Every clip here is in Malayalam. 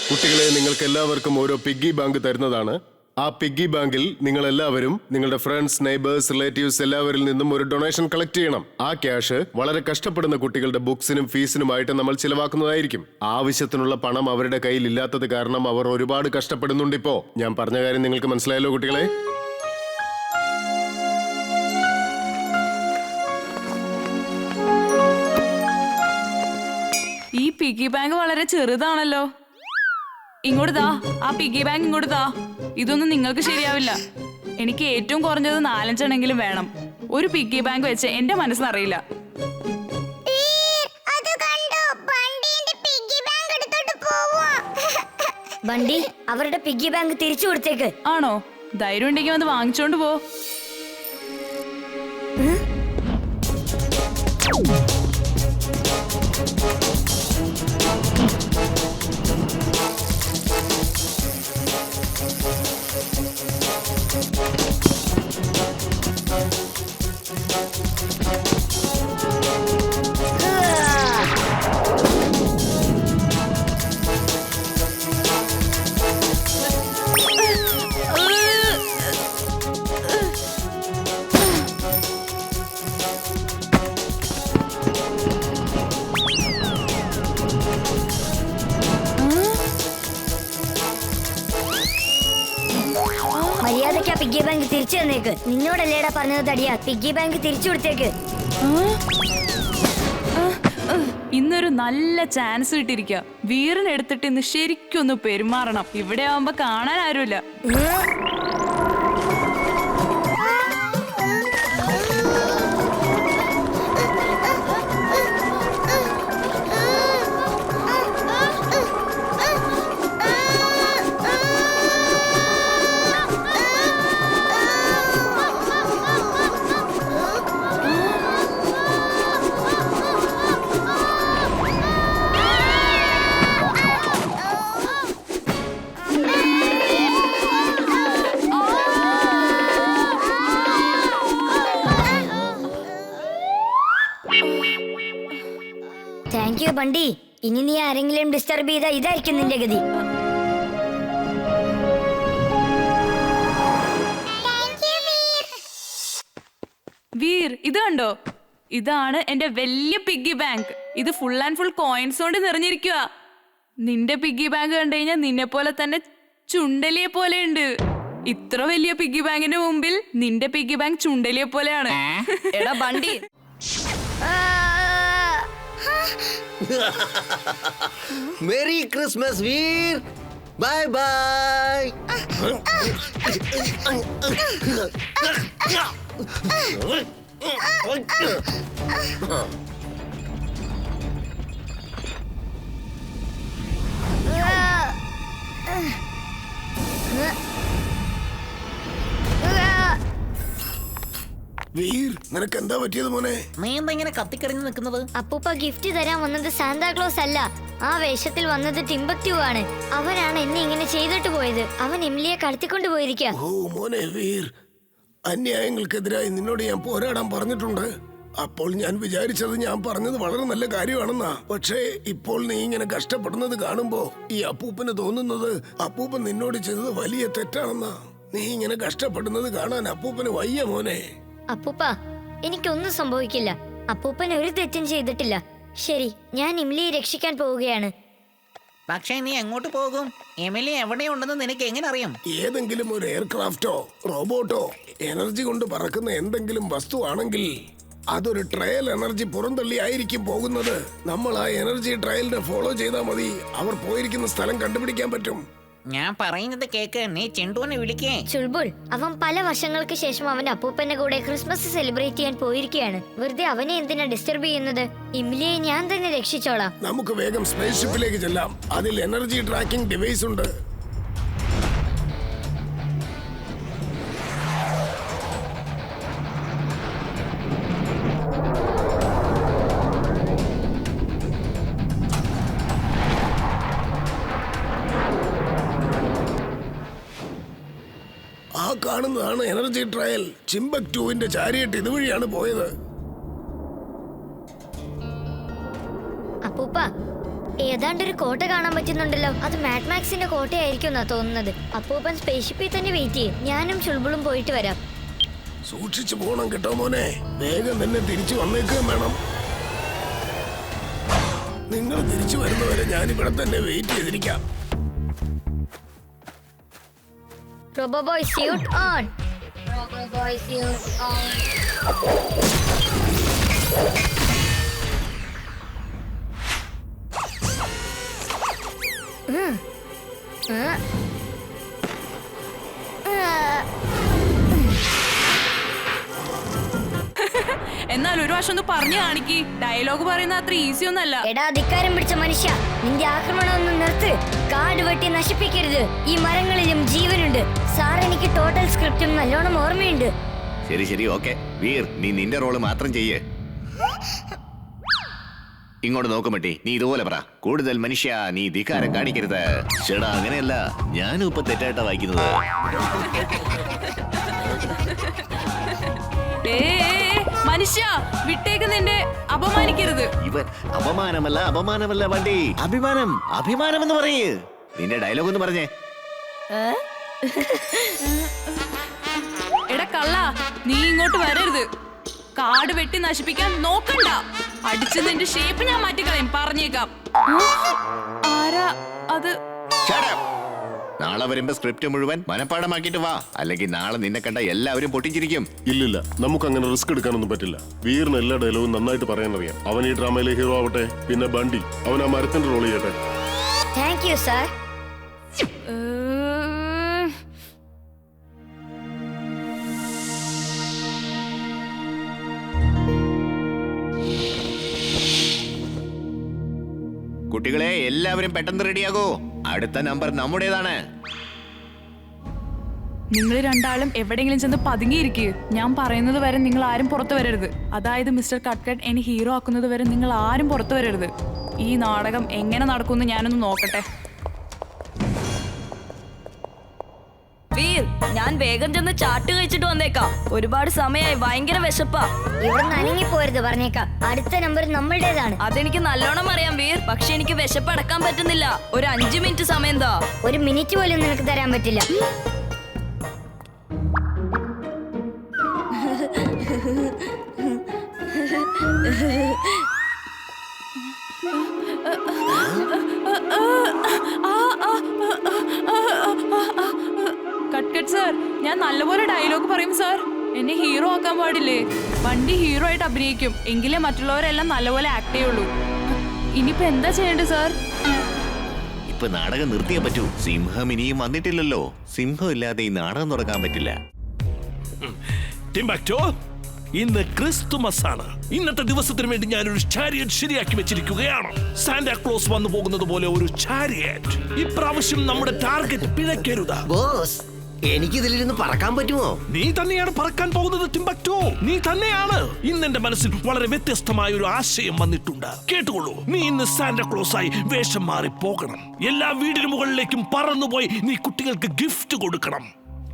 കുട്ടികളെ, നിങ്ങൾക്ക് എല്ലാവർക്കും ഓരോ പിഗ്ഗി ബാങ്ക് തരുന്നതാണ്. ആ പിഗ്ഗി ബാങ്കിൽ നിങ്ങൾ എല്ലാവരും നിങ്ങളുടെ ഫ്രണ്ട്സ്, നെയ്ബേഴ്സ്, റിലേറ്റീവ്സ് എല്ലാവരിൽ നിന്നും ഒരു ഡൊണേഷൻ കളക്ട് ചെയ്യണം. ആ ക്യാഷ് വളരെ കഷ്ടപ്പെടുന്ന കുട്ടികളുടെ ബുക്സിനും ഫീസിനുമായിട്ട് നമ്മൾ ചിലവാക്കുന്നതായിരിക്കും. ആവശ്യത്തിനുള്ള പണം അവരുടെ കയ്യിൽ ഇല്ലാത്തത് കാരണം അവർ ഒരുപാട് കഷ്ടപ്പെടുന്നുണ്ട്. ഇപ്പോ ഞാൻ പറഞ്ഞ കാര്യം നിങ്ങൾക്ക് മനസ്സിലായല്ലോ കുട്ടികളെ? ഈ പിഗ്ഗി ബാങ്ക് വളരെ ചെറുതാണല്ലോ. ഇങ്ങോട്ട് താ, ആ പിഗ്ഗി ബാങ്ക് ഇങ്ങോട്ട് താ. ഇതൊന്നും നിങ്ങൾക്ക് ശരിയാവില്ല. എനിക്ക് ഏറ്റവും കുറഞ്ഞത് 4-5 എണ്ണെങ്കിലും വേണം. ഒരു പിഗ്ഗി ബാങ്ക് വെച്ച് എന്റെ മനസ്സിനറിയില്ല. ബണ്ടി, അവരുടെ പിഗ്ഗി ബാങ്ക് തിരിച്ചു കൊടുത്തേക്ക്. ആണോ? ധൈര്യം ഉണ്ടെങ്കിൽ വന്ന് വാങ്ങിച്ചോണ്ട് പോ. മര്യാദയ്ക്ക് ആ പിഗ്ഗി ബാങ്ക് തിരിച്ചു തന്നേക്ക്. നിന്നോടല്ലേടാ പറഞ്ഞത് തടിയാ, പിഗ്ഗി ബാങ്ക് തിരിച്ചു കൊടുത്തേക്ക്. ഇന്നൊരു നല്ല ചാൻസ് കിട്ടിയിരിക്കുക. വീറിനെടുത്തിട്ട് ഇന്ന് ശരിക്കൊന്ന് പെരുമാറണം. ഇവിടെ ആവുമ്പോ കാണാൻ ആരുമില്ല. താങ്ക് യു ബണ്ടി. ഇനി നീ ആരെങ്കിലും ഡിസ്റ്റർബ് ചെയ്താ ഇതായിരിക്കും നിന്റെ ഗതി. വീർ, ഇത് കണ്ടോ? ഇതാണ് എന്റെ വലിയ പിഗ്ഗി ബാങ്ക്. ഇത് ഫുൾ ആൻഡ് ഫുൾ കോയിൻസ് കൊണ്ട് നിറഞ്ഞിരിക്കുക. നിന്റെ പിഗ്ഗി ബാങ്ക് കണ്ടു കഴിഞ്ഞാൽ നിന്നെ പോലെ തന്നെ ചുണ്ടലിയെ പോലെ ഉണ്ട്. ഇത്ര വലിയ പിഗ്ഗി ബാങ്കിന്റെ മുമ്പിൽ നിന്റെ പിഗ്ഗി ബാങ്ക് ചുണ്ടലിയെ പോലെയാണ്. എടാ Bunty, merry Christmas Veer. Bye bye. Veer, നിനക്ക് എന്താ പറ്റിയത് മോനെ? നീ എന്താ ഇങ്ങനെ കത്തിക്കറിഞ്ഞ് നിൽക്കുന്നത്? അപ്പൂപ്പ ഗിഫ്റ്റ് തരാൻ വന്നത് സാന്താക്ലോസ് അല്ല. ആ വേഷത്തിൽ വന്നത് ടിംബക്ടു ആണ്. അവനാണ് എന്നെ ഇങ്ങനെ ചെയ്തിട്ട് പോയത്. അവൻ എമിലിയെ കടത്തിക്കൊണ്ട് പോയിരിക്കുക. ഓ മോനെ വീർ, അന്യായങ്ങൾക്കെതിരായി നിന്നോട് ഞാൻ പോരാടാൻ പറഞ്ഞിട്ടുണ്ട്. അപ്പോൾ ഞാൻ വിചാരിച്ചത് ഞാൻ പറഞ്ഞത് വളരെ നല്ല കാര്യമാണെന്നാ. പക്ഷേ ഇപ്പോൾ നീ ഇങ്ങനെ കഷ്ടപ്പെടുന്നത് കാണുമ്പോ ഈ അപ്പൂപ്പന് തോന്നുന്നത് അപ്പൂപ്പൻ നിന്നോട് ചെയ്തത് വലിയ തെറ്റാണെന്നാ. നീ ഇങ്ങനെ കഷ്ടപ്പെടുന്നത് കാണാൻ അപ്പൂപ്പന് വയ്യ മോനെ. അപ്പൂപ്പ, എനിക്കൊന്നും സംഭവിക്കില്ല. അപ്പൂപ്പൻ ഒരു തെറ്റും ചെയ്തിട്ടില്ല. ശരി, ഞാൻ എമിലിയെ രക്ഷിക്കാൻ പോവുകയാണ്. പക്ഷേ നീ എങ്ങോട്ട് പോകും? എമിലി എവിടെയുണ്ടെന്ന് നിനക്ക് എങ്ങനെ അറിയാം? ഏതെങ്കിലും ഒരു എയർക്രാഫ്റ്റോ റോബോട്ടോ എനർജി കൊണ്ട് പറക്കുന്ന എന്തെങ്കിലും വസ്തുവാണെങ്കിൽ അതൊരു ട്രയൽ എനർജി പുറന്തള്ളി ആയിരിക്കും പോകുന്നത്. നമ്മൾ ആ എനർജി ട്രയലിനെ ഫോളോ ചെയ്താൽ മതി. അവർ പോയിരിക്കുന്ന സ്ഥലം കണ്ടുപിടിക്കാൻ പറ്റും. ഞാൻ പറയുന്നത് കേക്ക്. നീ ചെണ്ടുവിനെ വിളിക്കേ. ചുൾബുൾ, അവൻ പല വർഷങ്ങൾക്ക് ശേഷം അവന്റെ അപ്പൂപ്പന്റെ കൂടെ ക്രിസ്മസ് സെലിബ്രേറ്റ് ചെയ്യാൻ പോയിരിക്കുകയാണ്. വെറുതെ അവനെ എന്തിനാ ഡിസ്റ്റർബ് ചെയ്യുന്നത്? എമിലിയെ ഞാൻ തന്നെ രക്ഷിച്ചോളാം. നമുക്ക് വേഗം സ്പേസ് ഷിപ്പിലേക്ക് ചെല്ലാം. അതിൽ എനർജി ട്രാക്കിംഗ് ഡിവൈസ് ഉണ്ട്. ആ കാണുന്നതാണ് എനർജി ട്രയൽ. ചിംബക്ടുവിന്റെ ചാരിയറ്റ് ഇതുവഴിയാണ് പോയത്. അപ്പൂപ്പ, ഏതാണ്ടൊരു കോട്ട കാണാൻ പറ്റുന്നുണ്ടല്ലോ. അത് മാഡ്മാക്സിന്റെ കോട്ടയായിരിക്കും എന്നാ തോന്നുന്നത്. അപ്പൂപ്പൻ സ്പേസ്ഷിപ്പിൽ തന്നെ വെയിറ്റ് ചെയ്യും. ഞാനും ചുൾബുളും പോയിട്ട് വരാം. സൂക്ഷിച്ചു പോണം കേട്ടോ മോനെ. വേഗം തന്നെ തിരിച്ചു വന്നേക്കുകയും വേണം. നിങ്ങൾ തിരിച്ചു വരുന്നവരെ ഞാൻ ഇവിടെ തന്നെ വെയിറ്റ് ചെയ്തിരിക്കാം. Roboboy suit on. Roboboy suit on. എന്നാൽ ഒരു വർഷം ഒന്ന് പറഞ്ഞു കാണിക്ക്. ഡയലോഗ് പറയുന്ന അത്ര ഈസി ഒന്നല്ല. എടാ ധിക്കാരം പിടിച്ച മനുഷ്യ, നിന്റെ ആക്രമണം ഒന്ന് നിർത്ത്. കാട് വെട്ടി നശിപ്പിക്കരുത്. ഈ മരങ്ങളിലും ജീവനുണ്ട്. സാർ, എനിക്ക് ടോട്ടൽ സ്ക്രിപ്റ്റും നല്ലോണം ഓർമ്മയുണ്ട്. ശരി ശരി, ഓക്കെ. വീർ, നീ നിന്റെ റോള് മാത്രം ചെയ്യേ. ഇങ്ങോട്ട് നോക്കുമട്ടി, നീ ഇതുപോലെ പറ. കൂടുതൽ മനുഷ്യ, നീ ധിക്കാരം കാണിക്കരുത്. ചേടാ, അങ്ങനെയല്ല, ഞാനും ഇപ്പൊ തെറ്റായിട്ടാ വായിക്കുന്നത്. മനുഷ്യ, വിട്ടേക്ക്, നിന്റെ അപമാനിക്കരുത്. ഇവൻ അപമാനമല്ല വണ്ടി, അഭിമാനം. അഭിമാനം എന്ന് പറയേ. നിന്റെ ഡയലോഗ് ഒന്ന് പറഞ്ഞേ. എടാ കള്ള, നീ ഇങ്ങോട്ട് വരരുത്. കാട് വെട്ടി നശിപ്പിക്കാൻ നോക്കണ്ട. അടിച്ച് നിന്റെ ഷേപ്പ് ഞാൻ മാറ്റിക്കളയും, പറഞ്ഞേക്കാം. ആരാ അത്? നാളെ വരുമ്പോ സ്ക്രിപ്റ്റ് മുഴുവൻ മനപ്പാടമാക്കിട്ട് വാ, അല്ലെങ്കിൽ നാളെ നിന്നെ കണ്ട എല്ലാവരും പൊട്ടിച്ചിരിക്കും. ഇല്ലില്ല, നമുക്ക് അങ്ങനെ റിസ്ക് എടുക്കാനൊന്നും പറ്റില്ല. വീറിന് എല്ലാ ഡയലോഗും നന്നായിട്ട് പറയാൻ അറിയാം. അവൻ ഈ ഡ്രാമയിലെ ഹീറോ ആവട്ടെ. പിന്നെ ബണ്ടി, അവൻ ആ മരത്തിന്റെ റോൾ ചെയ്യട്ടെ. Thank you sir. കുട്ടികളെ, എല്ലാവരും പെട്ടെന്ന് റെഡിയാകൂ. അടുത്ത നമ്പർ നമ്മുടേതാണ്. നിങ്ങൾ രണ്ടാളും എവിടെയെങ്കിലും ചെന്ന് പതുങ്ങിയിരിക്കുക. ഞാൻ പറയുന്നത് വരെ നിങ്ങൾ ആരും പുറത്തു വരരുത്. അതായത് മിസ്റ്റർ കട്ട്കട്ട് എന്നെ ഹീറോ ആക്കുന്നത് വരെ നിങ്ങൾ ആരും പുറത്തു വരരുത്. ഈ നാടകം എങ്ങനെ നടക്കുമെന്ന് ഞാനൊന്ന് നോക്കട്ടെ. വീർ, ഞാൻ വേഗം ചെന്ന് ചാട്ട് കഴിച്ചിട്ട് വന്നേക്കാം. ഒരുപാട് സമയമായി, ഭയങ്കര വിശപ്പാ. ഇവിടെ നനങ്ങി പോരുത്, പറഞ്ഞേക്കാം. അടുത്ത നമ്പർ നമ്മളുടേതാണ്. അതെനിക്ക് നല്ലോണം അറിയാം വീർ, പക്ഷെ എനിക്ക് വിശപ്പ് അടക്കാൻ പറ്റുന്നില്ല. ഒരു 5 മിനിറ്റ് സമയം താ. ഒരു മിനിറ്റ് പോലും നിനക്ക് തരാൻ പറ്റില്ല. കട്ട്കട്ട് സർ, ഞാൻ നല്ലപോലെ ഡയലോഗ് പറയും സർ. എന്നെ ഹീറോ ആക്കാൻ പാടില്ലേ? വണ്ടി ഹീറോ ആയിട്ട് അഭിനയിക്കും, എങ്കിലേ മറ്റുള്ളവരെല്ലാം നല്ലപോലെ ആക്ട് ചെയ്യുള്ളൂ. ഇനിയിപ്പോ എന്താ ചെയ്യേണ്ടത് സർ? ഇപ്പൊ നാടകം നിർത്തിയേ പറ്റൂ. സിംഹം ഇനിയും വന്നിട്ടില്ലല്ലോ. സിംഹം ഇല്ലാതെ ഈ നാടകം തുടങ്ങാൻ പറ്റില്ല. ടിംബക്ടോ, ഇന്ന് ക്രിസ്തുമസ് ആണ്. ഇന്നത്തെ ദിവസത്തിന് വേണ്ടി ഞാനൊരു ചാരിയറ്റ് ശരിയാക്കി വെച്ചിരിക്കുകയാണ്. സാന്റാക്ലോസ് വന്നു പോകുന്നത് പോലെ ഒരു ചാരിയറ്റ്. ഇപ്രാവശ്യം നമ്മുടെ ടാർഗറ്റ് പിഴക്കരുത്. ബോസ്, എനിക്കിതിലിരുന്ന് പറക്കാൻ പറ്റുമോ? നീ തന്നെയാണ് പറക്കാൻ പോകുന്നത് ടിംബക്ടോ, നീ തന്നെയാണ്. ഇന്ന് എന്റെ മനസ്സിൽ വളരെ വ്യത്യസ്തമായ ഒരു ആശയം വന്നിട്ടുണ്ട്. കേട്ടുകൊള്ളൂ. നീ ഇന്ന് സാന്റാക്ലോസ് ആയി വേഷം മാറി പോകണം. എല്ലാ വീടിന് മുകളിലേക്കും പറന്നുപോയി നീ കുട്ടികൾക്ക് ഗിഫ്റ്റ് കൊടുക്കണം.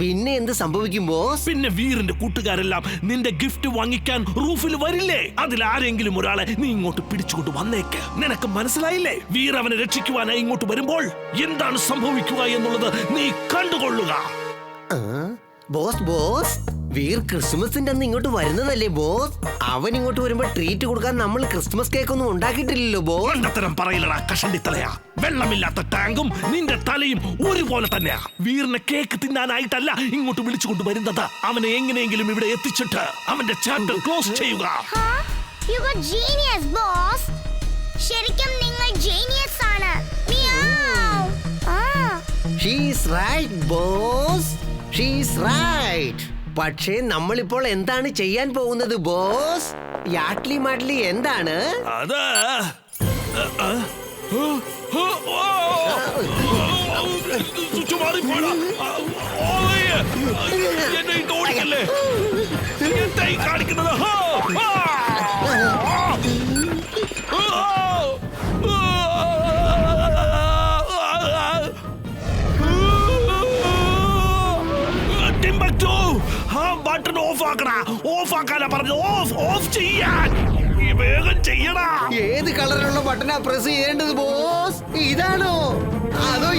പിന്നെ എന്ത് സംഭവിക്കും ബോസ്? പിന്നെ വീറിന്റെ കൂട്ടുകാരെല്ലാം നിന്റെ ഗിഫ്റ്റ് വാങ്ങിക്കാൻ റൂഫിൽ വരില്ലേ? അതിൽ ആരെങ്കിലും ഒരാളെ നീ ഇങ്ങോട്ട് പിടിച്ചുകൊണ്ട് വന്നേക്ക്. നിനക്ക് മനസ്സിലായില്ലേ? വീർ അവനെ രക്ഷിക്കുവാനായി ഇങ്ങോട്ട് വരുമ്പോൾ എന്താണ് സംഭവിക്കുക എന്നുള്ളത് നീ കണ്ടുകൊള്ളുക. ബോസ്, വീർ ക്രിസ്മസിന്റെ അന്ന് ഇങ്ങോട്ട് വരുന്നതല്ലേ ബോസ്? അവൻ ഇങ്ങോട്ട് വരുമ്പോ ട്രീറ്റ് കൊടുക്കാൻ നമ്മൾ ക്രിസ്മസ് കേക്ക് ഒന്നും ഉണ്ടാക്കിയിട്ടില്ലല്ലോ ബോസ്. രണ്ടത്തരം പറയില്ലടാ കഷണ്ടി തലയാ. വെള്ളമില്ലാത്ത ടാങ്കും നിന്റെ തലയും ഒരുപോലെ തന്നെയാ. വീറിനെ കേക്ക് തിന്നാനായിട്ടല്ല ഇങ്ങോട്ട് വിളിച്ചുകൊണ്ട് വരുന്നത്. അവനെ എങ്ങനെയെങ്കിലും ഇവിടെ എത്തിച്ചിട്ട് അവന്റെ ചാപ്റ്റർ ക്ലോസ് ചെയ്യുക. You got genius, boss. ശരിക്കും നിങ്ങൾ ജീനിയസ് ആണ്. She's right, boss. She's right. പക്ഷേ നമ്മളിപ്പോൾ എന്താണ് ചെയ്യാൻ പോകുന്നത് ബോസ്? യാട്ട്ലി മാട്ട്ലി എന്താണ്? അത് എന്നെ ഇത് ഓടിക്കല്ലേ? എന്തായി കാണിക്കുന്നത്? ബട്ടൺ ഓഫ് ആക്കണ. ഓഫ് ആക്കാനാ പറഞ്ഞത്. ഓഫ് ചെയ്യാൻ. വേഗം ചെയ്യടാ. ഏത് കളറിലുള്ള ബട്ടനാ പ്രസ് ചെയ്യേണ്ടത് ബോസ്? ഇതാണോ അതോ